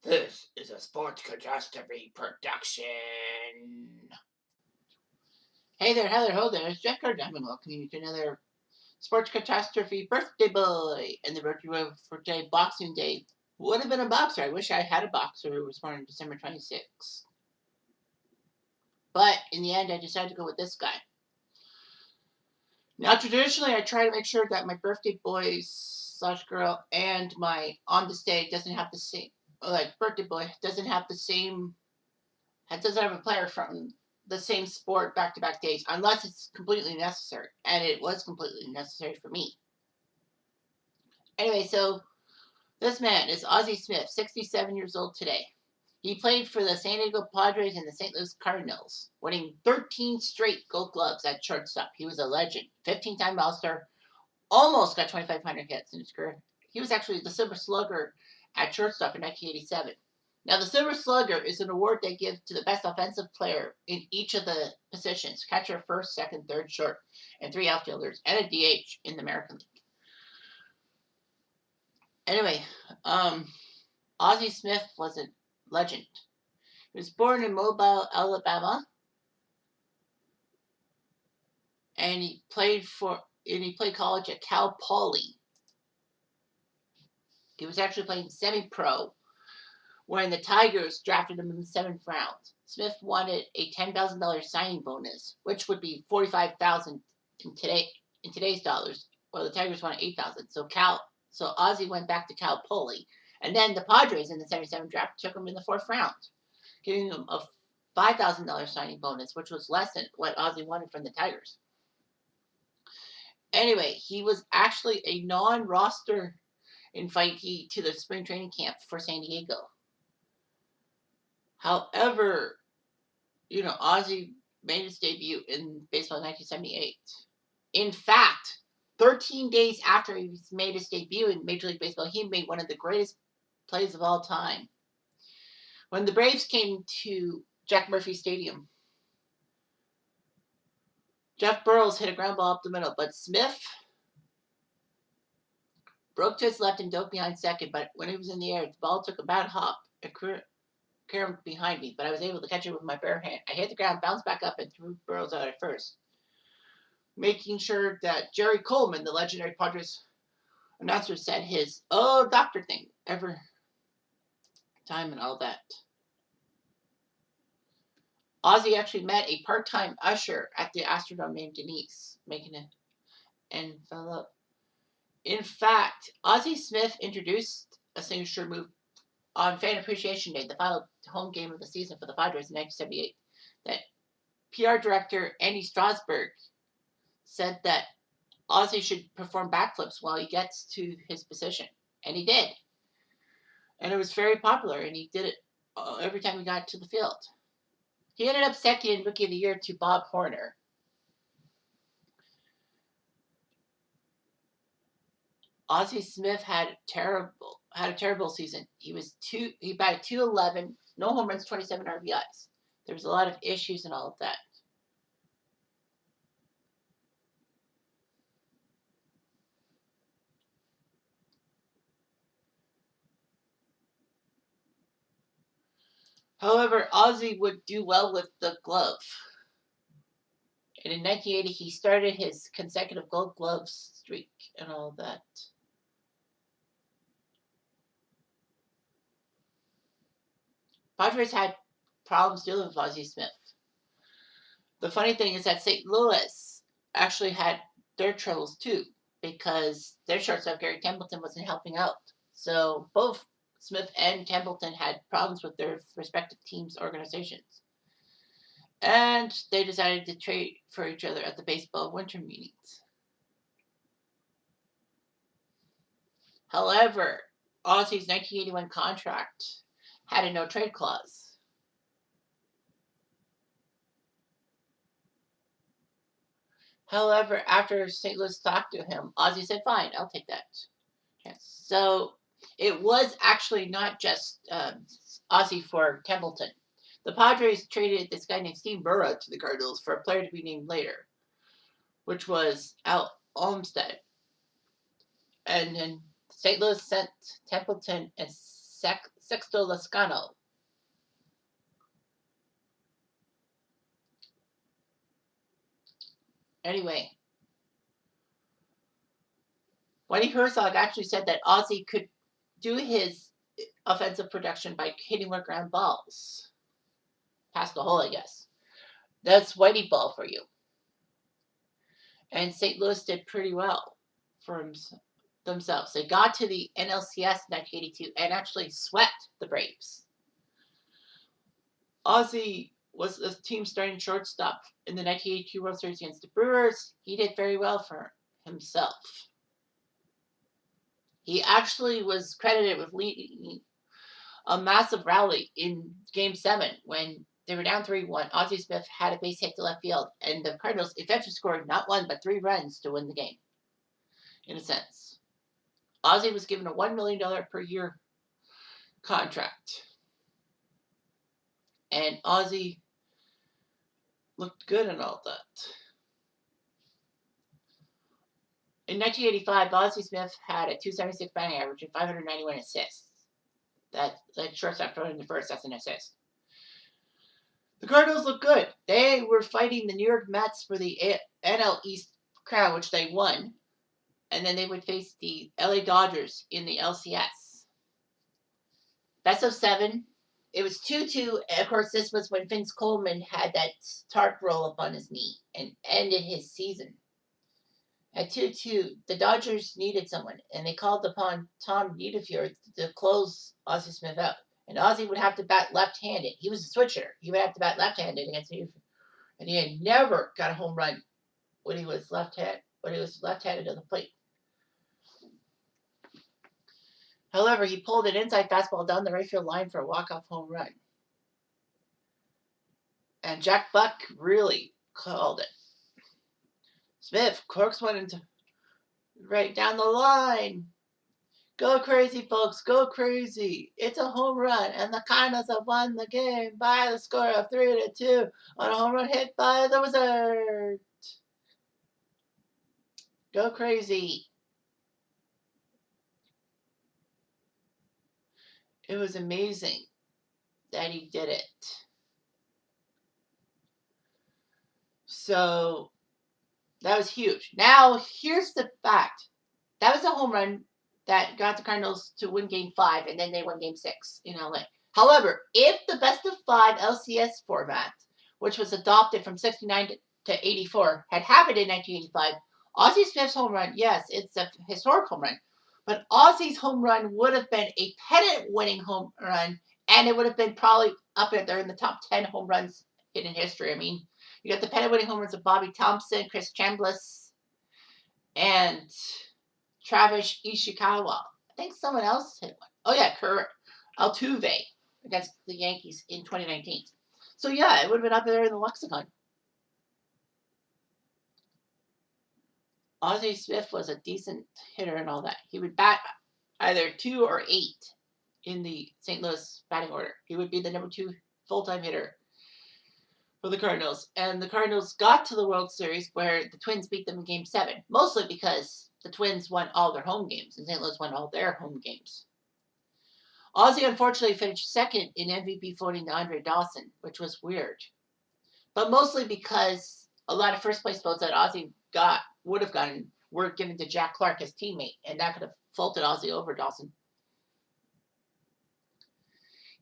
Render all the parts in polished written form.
This is a Sports Catastrophe production. Hey there, ho there. It's Jeff Cardamon welcoming you to another Sports Catastrophe birthday boy. And the birthday boy for today, Boxing Day, would have been a boxer. I wish I had a boxer who was born on December 26th. But in the end, I decided to go with this guy. Now, traditionally, I try to make sure that my birthday boy/girl and my on this day doesn't have the same, like birthday boy doesn't have the same, doesn't have a player from the same sport back-to-back days unless it's completely necessary, and it was completely necessary for me. Anyway, so this man is Ozzie Smith, 67 years old today. He played for the San Diego Padres and the St. Louis Cardinals, winning 13 straight Gold Gloves at shortstop. He was a legend, 15-time All-Star, almost got 2,500 hits in his career. He was actually the Silver Slugger at shortstop in 1987. Now, the Silver Slugger is an award they give to the best offensive player in each of the positions: catcher, first, second, third, short, and 3 outfielders, and a DH in the American League. Anyway, Ozzie Smith was a legend. He was born in Mobile, Alabama, and he played college at Cal Poly. He was actually playing semi-pro when the Tigers drafted him in the 7th round. Smith wanted a $10,000 signing bonus, which would be $45,000 in today's dollars. Well, the Tigers wanted $8,000. So Ozzie went back to Cal Poly, and then the Padres in the 77 draft took him in the 4th round, giving him a $5,000 signing bonus, which was less than what Ozzie wanted from the Tigers. Anyway, he was actually a non-roster invitee to the spring training camp for San Diego. However, Ozzie made his debut in baseball in 1978. In fact, 13 days after he made his debut in Major League Baseball, he made one of the greatest plays of all time. When the Braves came to Jack Murphy Stadium, Jeff Burroughs hit a ground ball up the middle, but Smith broke to his left and dove behind second, but when he was in the air, the ball took a bad hop. It came behind me, but I was able to catch it with my bare hand. I hit the ground, bounced back up, and threw Burroughs out at first, making sure that Jerry Coleman, the legendary Padres announcer, said his "oh doctor" thing every time and all that. Ozzie actually met a part-time usher at the Astrodome named Denise, making it and fell up. In fact, Ozzie Smith introduced a signature move on Fan Appreciation Day, the final home game of the season for the Padres in 1978, that PR director Andy Strasburg said that Ozzie should perform backflips while he gets to his position. And he did. And it was very popular, and he did it every time he got to the field. He ended up second in Rookie of the Year to Bob Horner. Ozzie Smith had a terrible season. He batted .211, no home runs, 27 RBIs. There was a lot of issues and all of that. However, Ozzie would do well with the glove. And in 1980, he started his consecutive Gold Glove streak and all that. Padres had problems dealing with Ozzie Smith. The funny thing is that St. Louis actually had their troubles too, because their shortstop Gary Templeton wasn't helping out. So both Smith and Templeton had problems with their respective teams' organizations. And they decided to trade for each other at the baseball winter meetings. However, Ozzie's 1981 contract had a no-trade clause. However, after St. Louis talked to him, Ozzie said, "Fine, I'll take that." Yes. So it was actually not just Ozzie for Templeton. The Padres traded this guy named Steve Burra to the Cardinals for a player to be named later, which was Al Olmsted. And then St. Louis sent Templeton and Sexto Lascano. Anyway, Whitey Herzog actually said that Ozzie could do his offensive production by hitting more ground balls. Past the hole, I guess. That's Whitey ball for you. And St. Louis did pretty well for themselves. They got to the NLCS in 1982 and actually swept the Braves. Ozzie was the team starting shortstop in the 1982 World Series against the Brewers. He did very well for himself. He actually was credited with leading a massive rally in Game 7 when they were down 3-1. Ozzie Smith had a base hit to left field, and the Cardinals eventually scored not 1 but 3 runs to win the game, in a sense. Ozzie was given a $1 million per year contract. And Ozzie looked good and all that. In 1985, Ozzie Smith had a .276 batting average and 591 assists. That shortstop thrown in the first, that's an assist. The Cardinals looked good. They were fighting the New York Mets for the NL East crown, which they won. And then they would face the LA Dodgers in the LCS. Best of 7. It was 2-2. Of course, this was when Vince Coleman had that tarp roll up on his knee and ended his season. At 2-2, the Dodgers needed someone, and they called upon Tom Niederfjord to close Ozzie Smith out. And Ozzie would have to bat left-handed. He was a switcher. He would have to bat left-handed against Niederfjord. And he had never got a home run when he was left-handed to the plate. However, he pulled an inside fastball down the right field line for a walk-off home run. And Jack Buck really called it. Smith corks one into right down the line. Go crazy, folks. Go crazy. It's a home run. And the Cardinals have won the game by the score of 3-2 on a home run hit by the Wizard. Go crazy. It was amazing that he did it. So that was huge. Now, here's the fact. That was a home run that got the Cardinals to win Game 5, and then they won Game 6 in LA. However, if the best of 5 LCS format, which was adopted from 69 to 84, had happened in 1985, Ozzie Smith's home run, yes, it's a historic home run, but Ozzie's home run would have been a pennant-winning home run, and it would have been probably up there in the top 10 home runs in history. I mean, you got the pennant-winning home runs of Bobby Thompson, Chris Chambliss, and Travis Ishikawa. I think someone else hit one. Oh, yeah, Kurt Altuve against the Yankees in 2019. So, yeah, it would have been up there in the lexicon. Ozzie Smith was a decent hitter and all that. He would bat either 2 or 8 in the St. Louis batting order. He would be the number 2 full-time hitter for the Cardinals. And the Cardinals got to the World Series where the Twins beat them in Game 7, mostly because the Twins won all their home games and St. Louis won all their home games. Ozzie unfortunately finished second in MVP voting to Andre Dawson, which was weird. But mostly because a lot of first-place votes that Ozzie would have gotten were given to Jack Clark, his teammate, and that could have vaulted Ozzie over Dawson.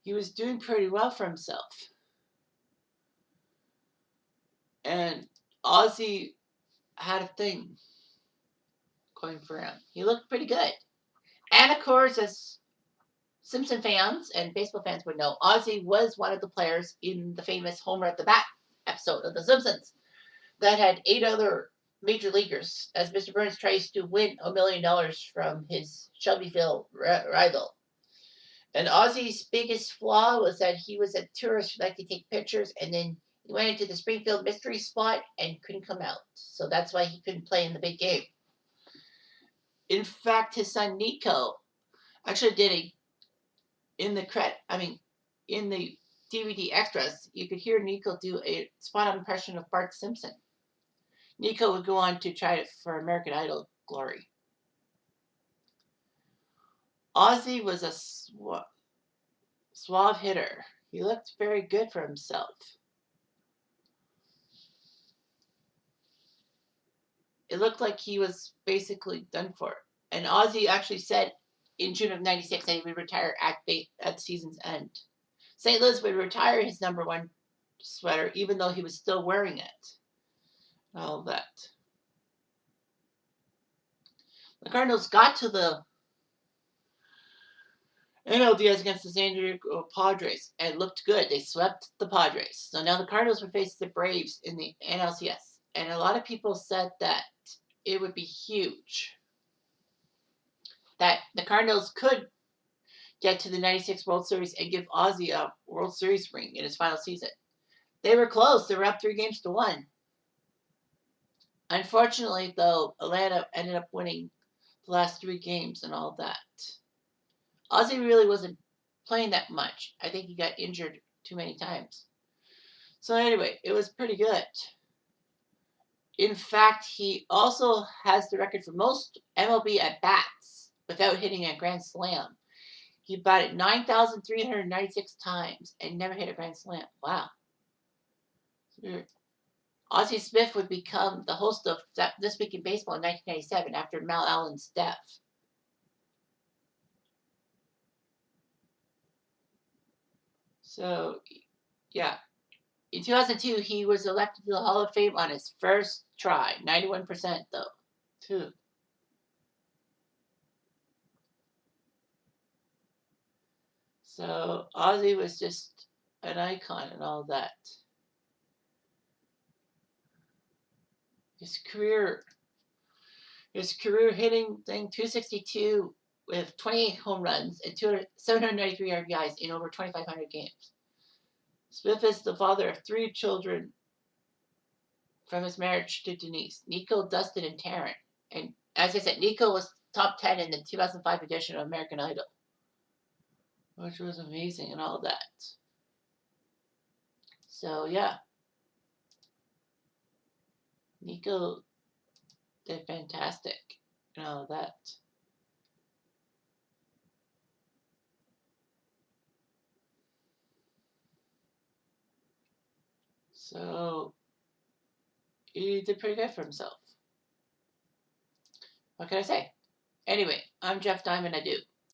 He was doing pretty well for himself. And Ozzie had a thing going for him. He looked pretty good. And of course, as Simpson fans and baseball fans would know, Ozzie was one of the players in the famous Homer at the Bat episode of The Simpsons that had 8 other major leaguers as Mr. Burns tries to win $1 million from his Shelbyville rival. And Ozzie's biggest flaw was that he was a tourist who liked to take pictures, and then he went into the Springfield mystery spot and couldn't come out. So that's why he couldn't play in the big game. In fact, his son Nico actually did in the DVD extras, you could hear Nico do a spot-on impression of Bart Simpson. Nico would go on to try it for American Idol glory. Ozzie was suave hitter. He looked very good for himself. It looked like he was basically done for. And Ozzie actually said in June of '96 that he would retire at the season's end. St. Louis would retire his #1 sweater even though he was still wearing it. All that. The Cardinals got to the NLDS against the San Diego Padres and looked good. They swept the Padres. So now the Cardinals would face the Braves in the NLCS. And a lot of people said that it would be huge. That the Cardinals could get to the '96 World Series and give Ozzie a World Series ring in his final season. They were close. They were up 3-1. Unfortunately, though, Atlanta ended up winning the last 3 games and all that. Ozzie really wasn't playing that much. I think he got injured too many times. So anyway, it was pretty good. In fact, he also has the record for most MLB at-bats without hitting a grand slam. He batted 9,396 times and never hit a grand slam. Wow. Ozzie Smith would become the host of This Week in Baseball in 1997 after Mal Allen's death. So, yeah. In 2002, he was elected to the Hall of Fame on his first try. 91% though, too. So, Ozzie was just an icon and all that. His career hitting thing, 262 with 28 home runs and 793 RBIs in over 2,500 games. Smith is the father of 3 children from his marriage to Denise, Nico, Dustin, and Taryn. And as I said, Nico was top 10 in the 2005 edition of American Idol, which was amazing and all that. So, yeah. Nico did fantastic and all that. So, he did pretty good for himself. What can I say? Anyway, I'm Jeff Diamond. I do.